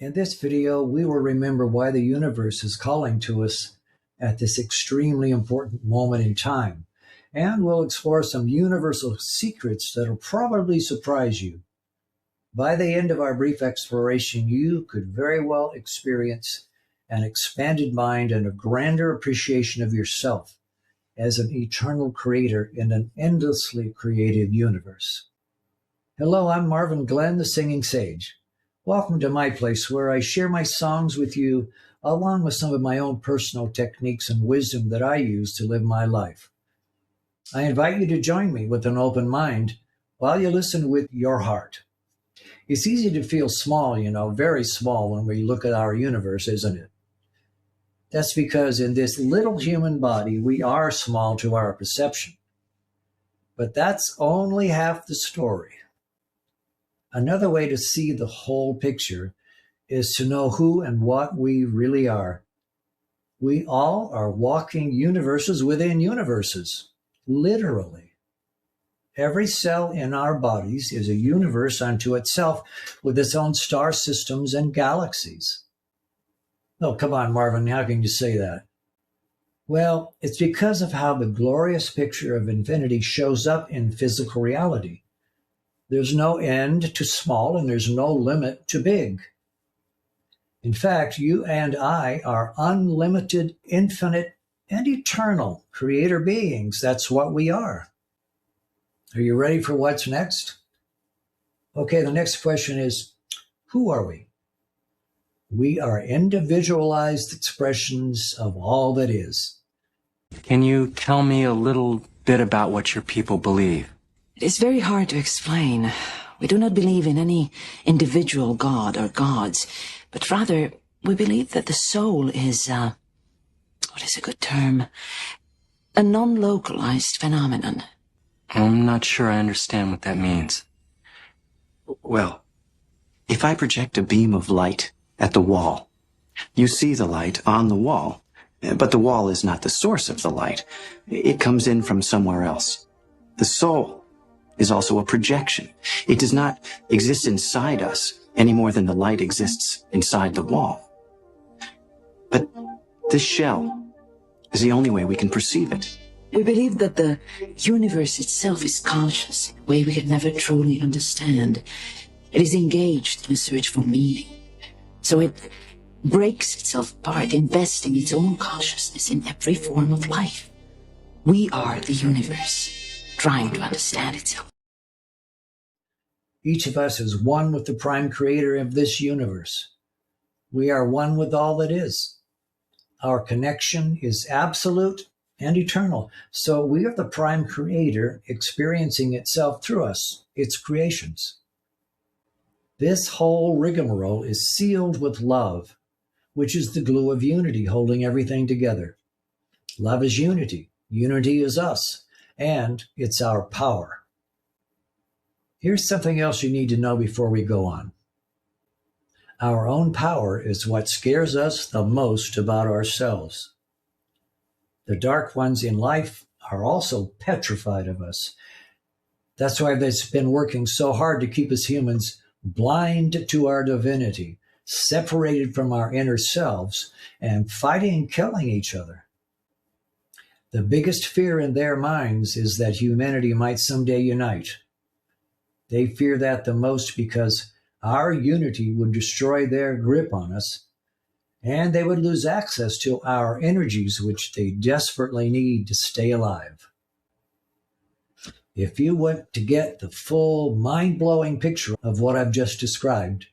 In this video, we will remember why the universe is calling to us at this extremely important moment in time, and we'll explore some universal secrets that'll probably surprise you. By the end of our brief exploration, you could very well experience an expanded mind and a grander appreciation of yourself as an eternal creator in an endlessly created universe. Hello, I'm Marvin Glenn, the Singing Sage. Welcome to my place where I share my songs with you, along with some of my own personal techniques and wisdom that I use to live my life. I invite you to join me with an open mind while you listen with your heart. It's easy to feel small, very small when we look at our universe, isn't it? That's because in this little human body, we are small to our perception. But that's only half the story. Another way to see the whole picture is to know who and what we really are. We all are walking universes within universes, literally. Every cell in our bodies is a universe unto itself with its own star systems and galaxies. Oh, come on, Marvin, how can you say that? Well, it's because of how the glorious picture of infinity shows up in physical reality. There's no end to small and there's no limit to big. In fact, you and I are unlimited, infinite, and eternal creator beings. That's what we are. Are you ready for what's next? Okay, the next question is, who are we? We are individualized expressions of all that is. Can you tell me a little bit about what your people believe? It is very hard to explain. We do not believe in any individual god or gods, but rather we believe that the soul is, what is a good term? A non-localized phenomenon. I'm not sure I understand what that means. Well, if I project a beam of light at the wall, you see the light on the wall, but the wall is not the source of the light. It comes in from somewhere else. The soul is also a projection. It does not exist inside us any more than the light exists inside the wall. But this shell is the only way we can perceive it. We believe that the universe itself is conscious in a way we could never truly understand. It is engaged in a search for meaning. So it breaks itself apart, investing its own consciousness in every form of life. We are the universe, trying to understand itself. Each of us is one with the prime creator of this universe. We are one with all that is. Our connection is absolute and eternal. So we are the prime creator experiencing itself through us, its creations. This whole rigmarole is sealed with love, which is the glue of unity holding everything together. Love is unity. Unity is us, and it's our power. Here's something else you need to know before we go on. Our own power is what scares us the most about ourselves. The dark ones in life are also petrified of us. That's why they've been working so hard to keep us humans blind to our divinity, separated from our inner selves, and fighting and killing each other. The biggest fear in their minds is that humanity might someday unite. They fear that the most because our unity would destroy their grip on us, and they would lose access to our energies, which they desperately need to stay alive. If you want to get the full mind-blowing picture of what I've just described,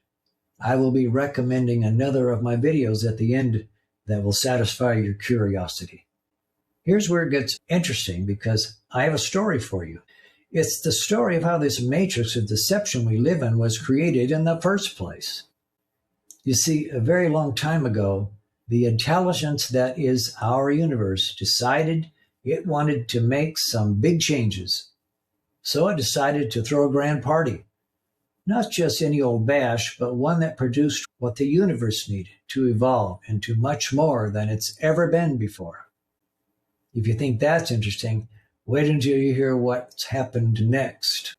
I will be recommending another of my videos at the end that will satisfy your curiosity. Here's where it gets interesting because I have a story for you. It's the story of how this matrix of deception we live in was created in the first place. You see, a very long time ago, the intelligence that is our universe decided it wanted to make some big changes. So it decided to throw a grand party. Not just any old bash, but one that produced what the universe needed to evolve into much more than it's ever been before. If you think that's interesting, wait until you hear what's happened next.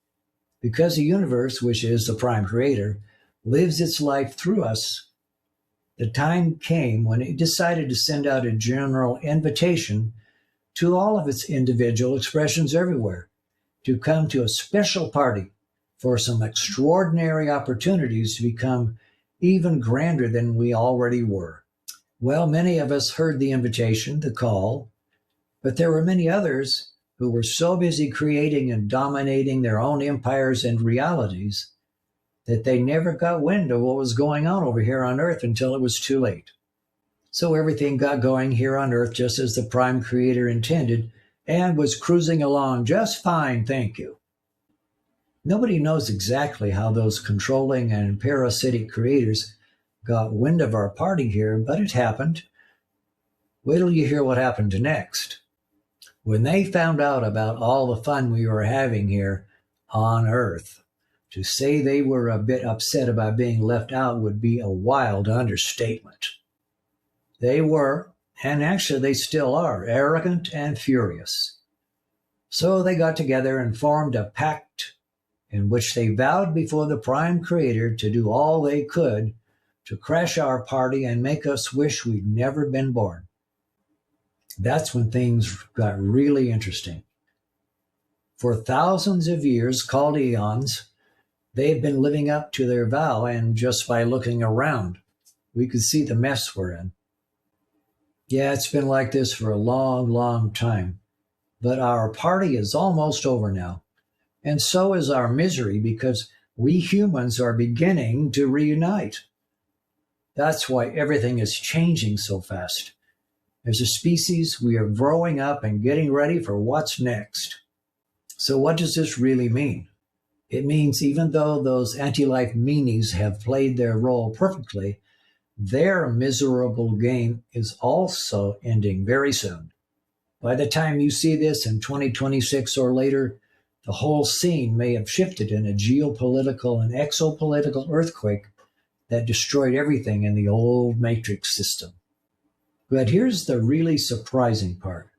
Because the universe, which is the prime creator, lives its life through us, the time came when it decided to send out a general invitation to all of its individual expressions everywhere to come to a special party for some extraordinary opportunities to become even grander than we already were. Well, many of us heard the invitation, the call, but there were many others who were so busy creating and dominating their own empires and realities that they never got wind of what was going on over here on Earth until it was too late. So everything got going here on Earth just as the Prime Creator intended and was cruising along just fine, thank you. Nobody knows exactly how those controlling and parasitic creators got wind of our party here, but it happened. Wait till you hear what happened next. When they found out about all the fun we were having here on Earth, to say they were a bit upset about being left out would be a wild understatement. They were, and actually they still are, arrogant and furious. So they got together and formed a pact in which they vowed before the Prime Creator to do all they could to crash our party and make us wish we'd never been born. That's when things got really interesting. For thousands of years, called eons, they've been living up to their vow, and just by looking around, we could see the mess we're in. Yeah, it's been like this for a long, long time. But our party is almost over now. And so is our misery, because we humans are beginning to reunite. That's why everything is changing so fast. As a species, we are growing up and getting ready for what's next. So what does this really mean? It means even though those anti-life meanies have played their role perfectly, their miserable game is also ending very soon. By the time you see this in 2026 or later, the whole scene may have shifted in a geopolitical and exopolitical earthquake that destroyed everything in the old matrix system. But here's the really surprising part.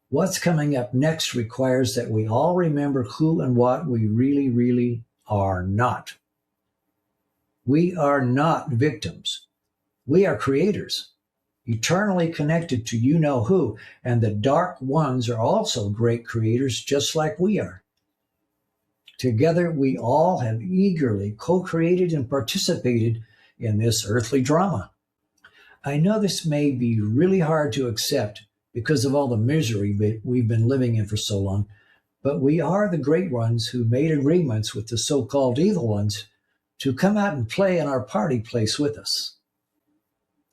What's coming up next requires that we all remember who and what we really, really are not. We are not victims. We are creators, eternally connected to you-know-who, and the Dark Ones are also great creators just like we are. Together, we all have eagerly co-created and participated in this earthly drama. I know this may be really hard to accept because of all the misery we've been living in for so long, but we are the great ones who made agreements with the so-called evil ones to come out and play in our party place with us.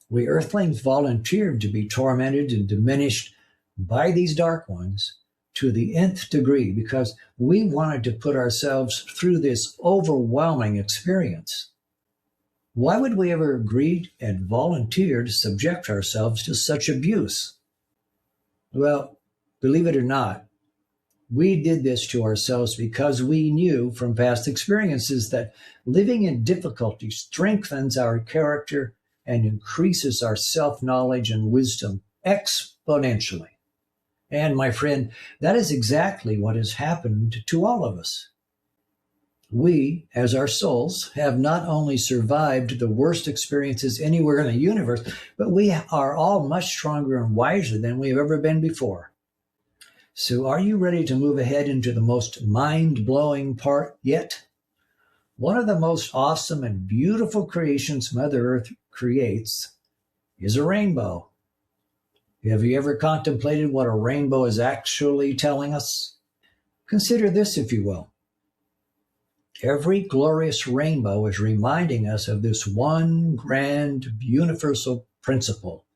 We earthlings volunteered to be tormented and diminished by these dark ones to the nth degree because we wanted to put ourselves through this overwhelming experience. Why would we ever agree and volunteer to subject ourselves to such abuse? Well, believe it or not, we did this to ourselves because we knew from past experiences that living in difficulty strengthens our character and increases our self-knowledge and wisdom exponentially. And my friend, that is exactly what has happened to all of us. We, as our souls, have not only survived the worst experiences anywhere in the universe, but we are all much stronger and wiser than we've ever been before. So are you ready to move ahead into the most mind-blowing part yet? One of the most awesome and beautiful creations Mother Earth creates is a rainbow. Have you ever contemplated what a rainbow is actually telling us? Consider this, if you will. Every glorious rainbow is reminding us of this one grand universal principle,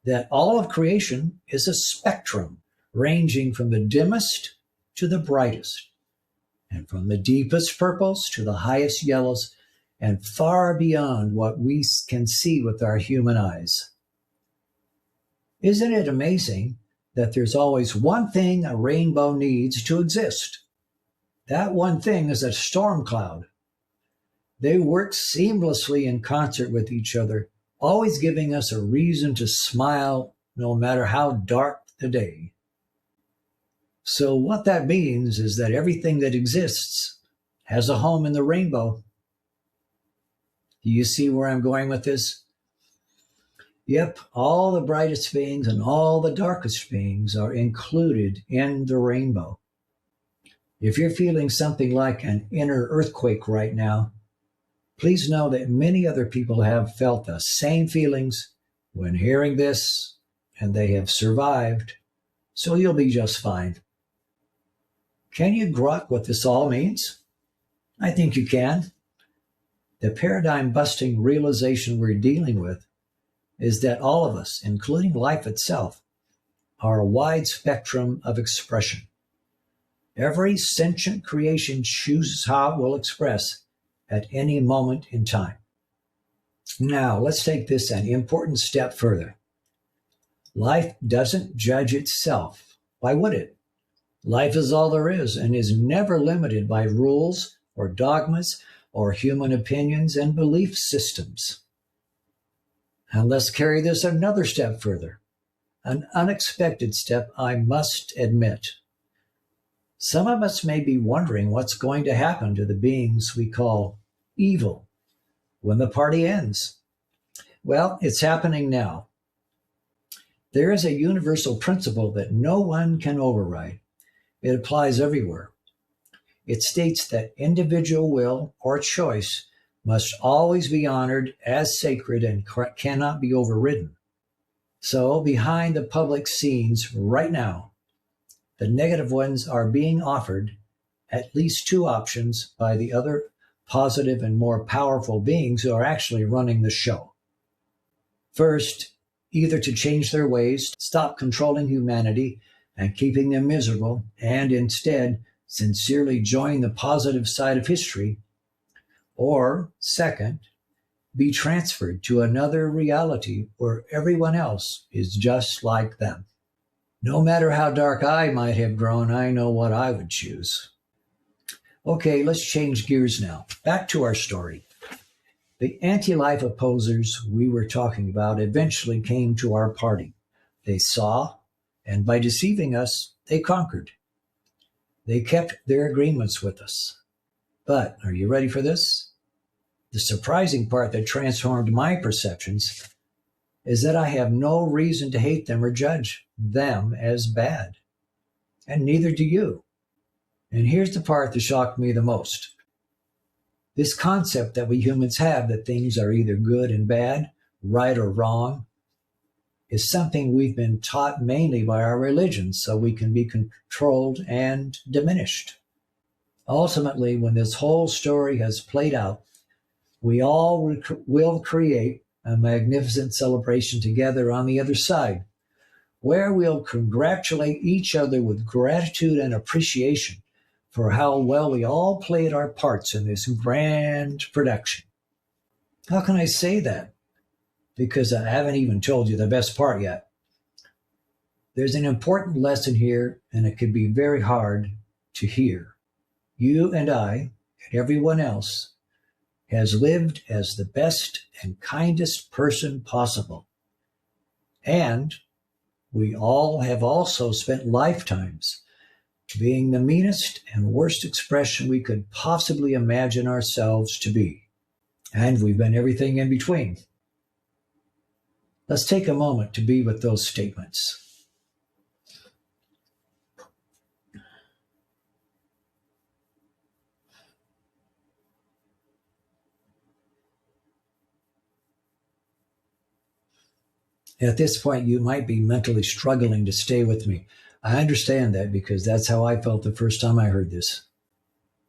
that all of creation is a spectrum ranging from the dimmest to the brightest, and from the deepest purples to the highest yellows, and far beyond what we can see with our human eyes. Isn't it amazing that there's always one thing a rainbow needs to exist? That one thing is a storm cloud. They work seamlessly in concert with each other, always giving us a reason to smile no matter how dark the day. So what that means is that everything that exists has a home in the rainbow. Do you see where I'm going with this? Yep, all the brightest beings and all the darkest beings are included in the rainbow. If you're feeling something like an inner earthquake right now, please know that many other people have felt the same feelings when hearing this, and they have survived, so you'll be just fine. Can you grok what this all means? I think you can. The paradigm busting realization we're dealing with is that all of us, including life itself, are a wide spectrum of expression. Every sentient creation chooses how it will express at any moment in time. Now, let's take this an important step further. Life doesn't judge itself. Why would it? Life is all there is and is never limited by rules or dogmas or human opinions and belief systems. And let's carry this another step further. An unexpected step, I must admit. Some of us may be wondering what's going to happen to the beings we call evil when the party ends. Well, it's happening now. There is a universal principle that no one can override. It applies everywhere. It states that individual will or choice must always be honored as sacred and cannot be overridden. So, behind the public scenes right now, the negative ones are being offered at least two options by the other positive and more powerful beings who are actually running the show. First, either to change their ways, stop controlling humanity and keeping them miserable, and instead sincerely join the positive side of history, or second, be transferred to another reality where everyone else is just like them. No matter how dark I might have grown, I know what I would choose. Okay, let's change gears now. Back to our story. The anti-life opposers we were talking about eventually came to our party. They saw, and by deceiving us, they conquered. They kept their agreements with us. But, are you ready for this? The surprising part that transformed my perceptions is that I have no reason to hate them or judge them as bad. And neither do you. And here's the part that shocked me the most. This concept that we humans have that things are either good and bad, right or wrong, is something we've been taught mainly by our religions so we can be controlled and diminished. Ultimately, when this whole story has played out, we all will create a magnificent celebration together on the other side, where we'll congratulate each other with gratitude and appreciation for how well we all played our parts in this grand production. How can I say that? Because I haven't even told you the best part yet. There's an important lesson here, and it can be very hard to hear. You and I, and everyone else, has lived as the best and kindest person possible. And we all have also spent lifetimes being the meanest and worst expression we could possibly imagine ourselves to be. And we've been everything in between. Let's take a moment to be with those statements. At this point, you might be mentally struggling to stay with me. I understand that because that's how I felt the first time I heard this.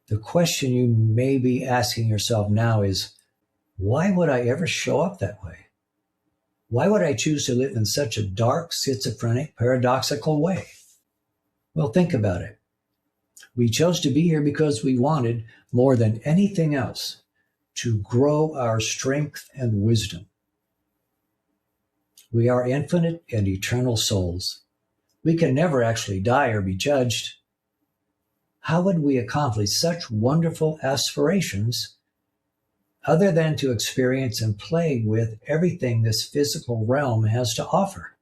The question you may be asking yourself now is, why would I ever show up that way? Why would I choose to live in such a dark, schizophrenic, paradoxical way? Well, think about it. We chose to be here because we wanted, more than anything else, to grow our strength and wisdom. We are infinite and eternal souls. We can never actually die or be judged. How would we accomplish such wonderful aspirations other than to experience and play with everything this physical realm has to offer?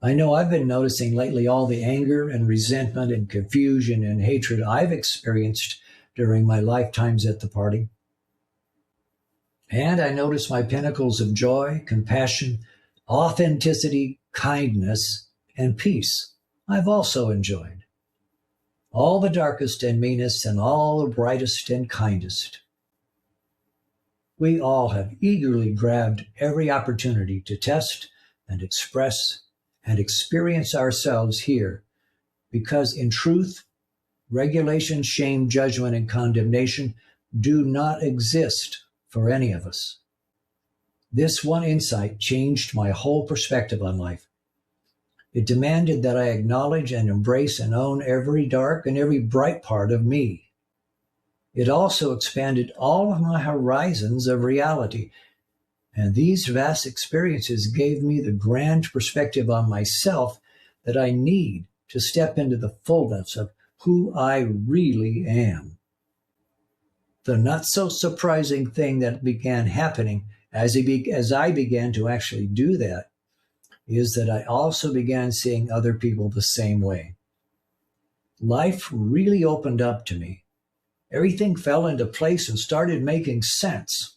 I know I've been noticing lately all the anger and resentment and confusion and hatred I've experienced during my lifetimes at the party. And I notice my pinnacles of joy, compassion, authenticity, kindness, and peace I've also enjoyed. All the darkest and meanest and all the brightest and kindest. We all have eagerly grabbed every opportunity to test and express and experience ourselves here because in truth, regulation, shame, judgment, and condemnation do not exist for any of us. This one insight changed my whole perspective on life. It demanded that I acknowledge and embrace and own every dark and every bright part of me. It also expanded all of my horizons of reality, and these vast experiences gave me the grand perspective on myself that I need to step into the fullness of who I really am. The not so surprising thing that began happening as I began to actually do that is that I also began seeing other people the same way. Life really opened up to me. Everything fell into place and started making sense.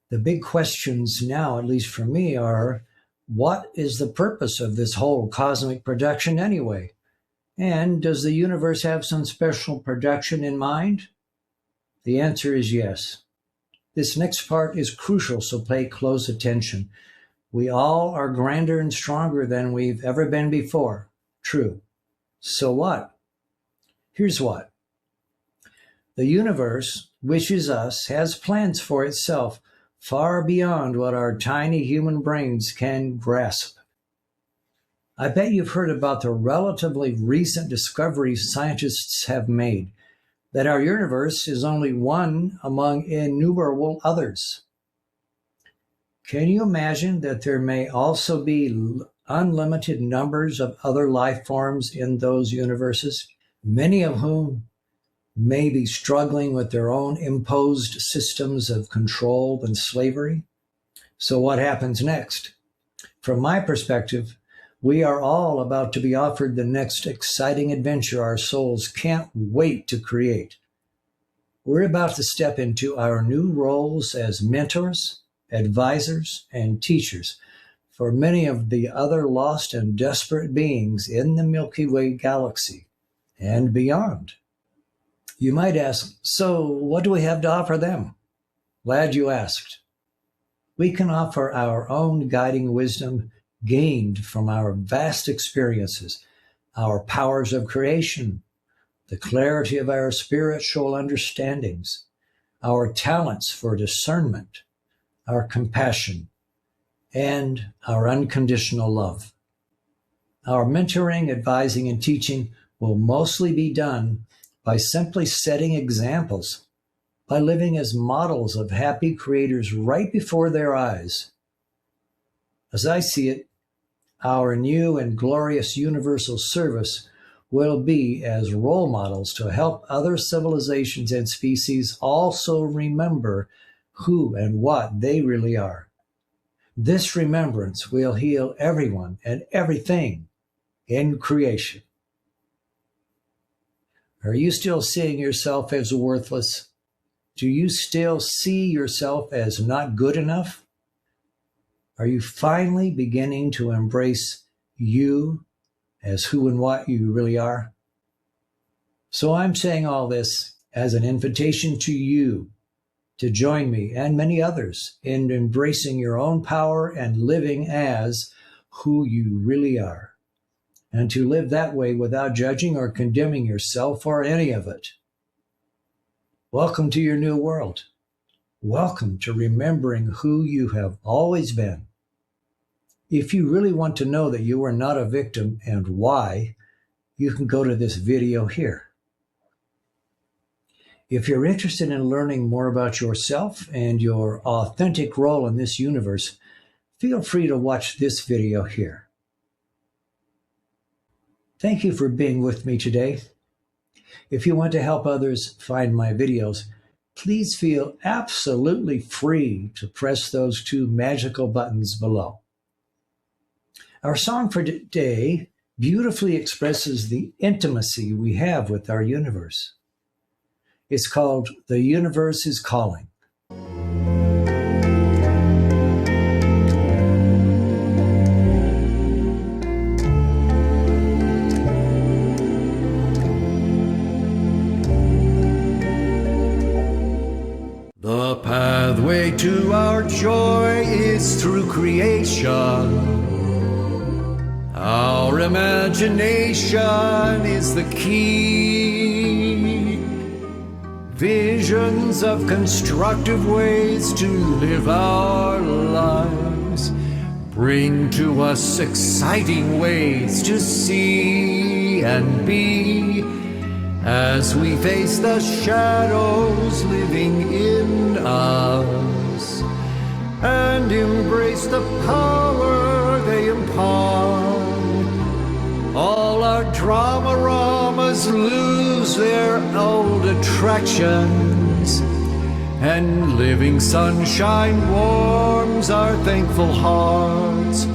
The big questions now, at least for me, are what is the purpose of this whole cosmic production anyway? And does the universe have some special production in mind? The answer is yes. This next part is crucial, so pay close attention. We all are grander and stronger than we've ever been before. True. So what? Here's what. The universe wishes us, has plans for itself far beyond what our tiny human brains can grasp. I bet you've heard about the relatively recent discoveries scientists have made, that our universe is only one among innumerable others. Can you imagine that there may also be unlimited numbers of other life forms in those universes, many of whom may be struggling with their own imposed systems of control and slavery? So what happens next? From my perspective, we are all about to be offered the next exciting adventure our souls can't wait to create. We're about to step into our new roles as mentors, advisors, and teachers for many of the other lost and desperate beings in the Milky Way galaxy and beyond. You might ask, so what do we have to offer them? Glad you asked. We can offer our own guiding wisdom gained from our vast experiences, our powers of creation, the clarity of our spiritual understandings, our talents for discernment, our compassion, and our unconditional love. Our mentoring, advising, and teaching will mostly be done by simply setting examples, by living as models of happy creators right before their eyes. As I see it, our new and glorious universal service will be as role models to help other civilizations and species also remember who and what they really are. This remembrance will heal everyone and everything in creation. Are you still seeing yourself as worthless? Do you still see yourself as not good enough? Are you finally beginning to embrace you as who and what you really are? So I'm saying all this as an invitation to you to join me and many others in embracing your own power and living as who you really are, and to live that way without judging or condemning yourself or any of it. Welcome to your new world. Welcome to remembering who you have always been. If you really want to know that you are not a victim and why, you can go to this video here. If you're interested in learning more about yourself and your authentic role in this universe, feel free to watch this video here. Thank you for being with me today. If you want to help others find my videos, please feel absolutely free to press those two magical buttons below. Our song for today beautifully expresses the intimacy we have with our universe. It's called "The Universe is Calling." our joy is through creation. Our imagination is the key. Visions of constructive ways to live our lives bring to us exciting ways to see and be as we face the shadows living in us and embrace the power they impart. All our drama-ramas lose their old attractions, and living sunshine warms our thankful hearts.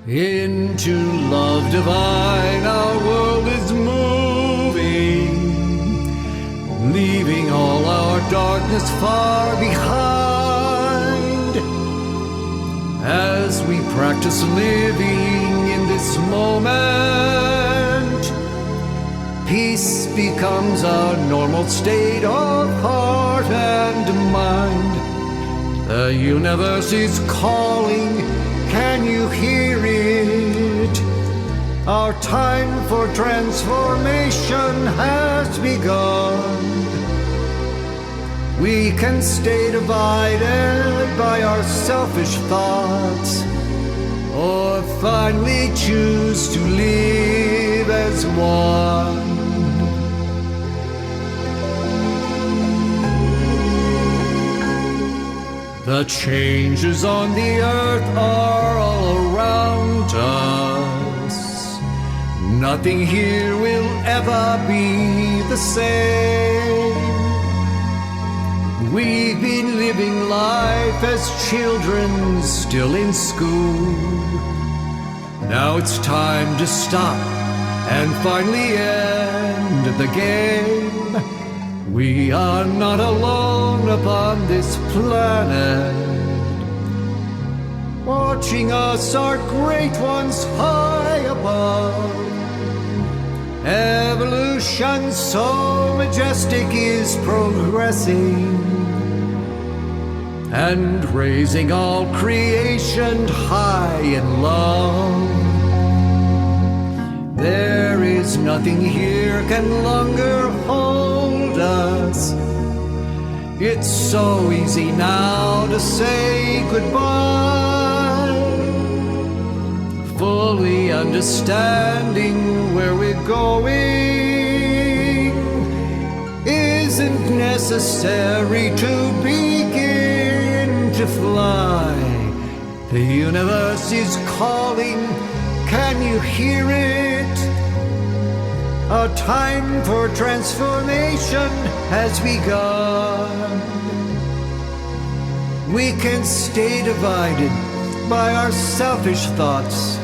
Into love divine our world is moving, leaving all our darkness far behind. As we practice living in this moment, peace becomes our normal state of heart and mind. The universe is calling, can you hear it? Our time for transformation has begun. We can stay divided by our selfish thoughts, or finally choose to live as one. The changes on the earth are all around us. Nothing here will ever be the same. We've been living life as children still in school. Now it's time to stop and finally end the game. We are not alone upon this planet. Watching us are great ones high above. Evolution so majestic is progressing and raising all creation high in love. There is nothing here can longer hold us. It's so easy now to say goodbye, fully understanding where we're going isn't necessary to begin to fly. The universe is calling, can you hear it? Our time for transformation has begun. We can stay divided by our selfish thoughts,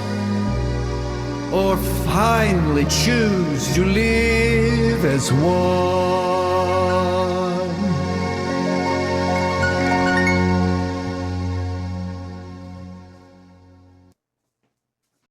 or finally choose to live as one.